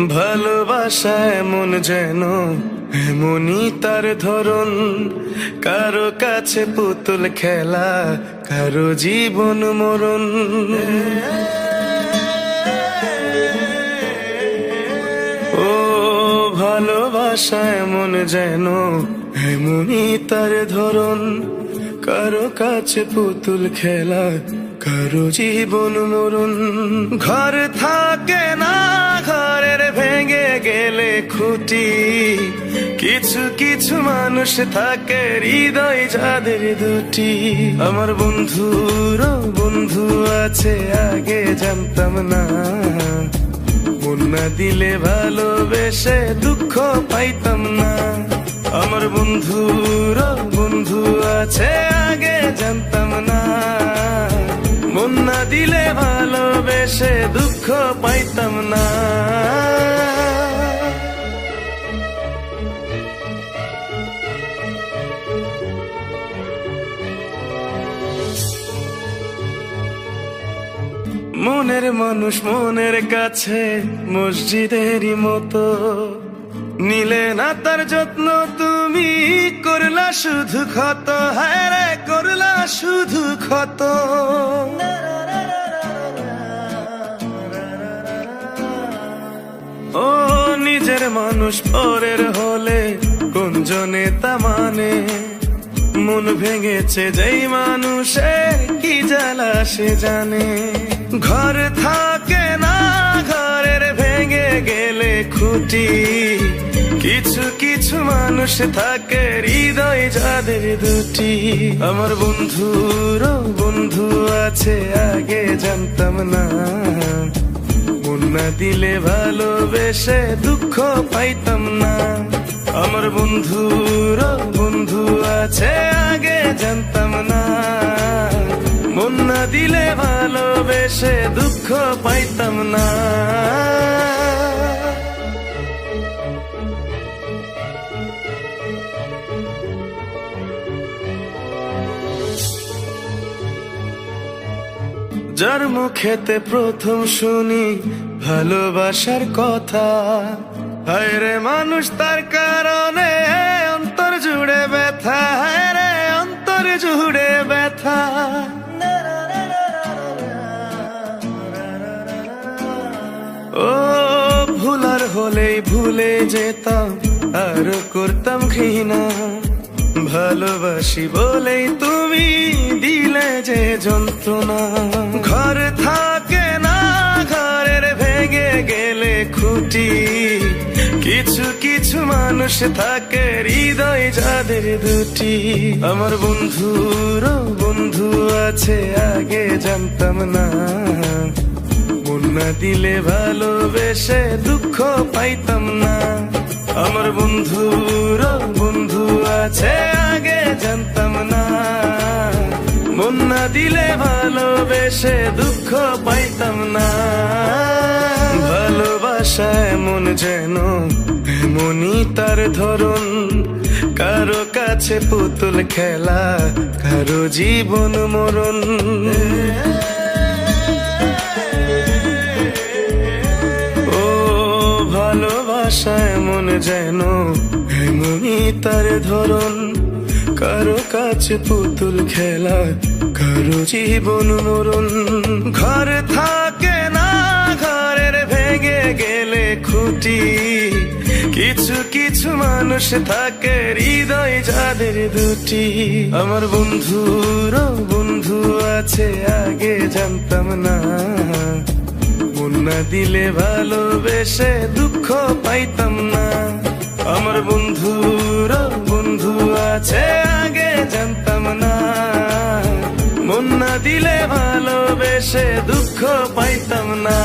ভালোবাসা এমন যেন এমনই তার ধরন, কারো কাছে পুতুল খেলা, কারো জীবন মরণ। ও ভালোবাসা এমন যেন এমনই তার ধরন, কারো কাছে পুতুল খেলা, কারো জীবন মরণ। ঘর থাকে না, ঘরের ভেঙে গেলে খুঁটি, কিছু কিছু মানুষ থাকে হৃদয় যাদের দুটি। আমার বন্ধুরও বন্ধু আছে, আগে জানতাম না, মন না দিলে ভালোবেসে দুঃখ পাইতাম না। আমার বন্ধুরও বন্ধু আছে, আগে জানতাম না, মন না দিলে ভালোবেসে দুঃখ পাইতাম না। মনের মানুষ মনের কাছে মসজিদেরই মতো, নিলে না তার যত্ন তুমি, করলা শুধু ক্ষত, হায় রে করলা শুধু ক্ষত। ও নিজের মানুষ পরের হলে কোন জনে তা মানে, মন ভেঙেছে যেই মানুষের কি জ্বালা সে জানে। ঘর থাকে না, ঘরের ভেঙে গেলে খুঁটি, কিছু কিছু মানুষ থাকে হৃদয় যাদের দুটি। আমার বন্ধুরও বন্ধু আছে, আগে জানতাম না, মন না দিলে ভালোবেসে দুঃখ পাইতাম না। আমার বন্ধুরও বন্ধু আছে, আগে জানতাম না, মন না দিলে ভালোবেসে দুঃখ পাইতাম না। যার মুখেতে প্রথম শুনি ভালোবাসার কথা, হায় রে মানুষ তার কারণে অন্তর জুড়ে ব্যথা, হায় রে অন্তর জুড়ে ব্যথা। ও ভুলার হলেই ভুলে যেতাম, আর করতাম ঘৃণা, ভালোবাসি বলেই তুমি দিলে যে যন্ত্রণা। ঘর থাকে না, ঘরের ভেঙে গেলে খুঁটি, কিছু কিছু মানুষ থাকে হৃদয় যাদের দুটি। আমার বন্ধুরও বন্ধু আছে, আগে জানতাম না, মন না দিলে ভালোবেসে দুঃখ পাইতাম না। আমার বন্ধুরও বন্ধু আছে, আগে জানতাম না, মন না দিলে ভালোবেসে দুঃখ পাইতাম না। ভালোবাসা এমন যেন এমনই তার ধরন, কারো কাছে পুতুল খেলা, কারো জীবন মরণ। ও ভালোবাসা এমন যেন এমনই তার ধরন, কারো কাছে পুতুল খেলা, কারো জীবন মরণ। ঘর থাকে না, ঘরের ভেঙে গেলে খুঁটি, কিছু কিছু মানুষ থাকে হৃদয় যাদের দুটি। আমার বন্ধুরও বন্ধু আছে, আগে জানতাম না, মন না দিলে ভালোবেসে দুঃখ পাইতাম না। আমার বন্ধুরও বন্ধু আছে, আগে জানতাম না, মন না দিলে ভালোবেসে দুঃখ পাইতাম না।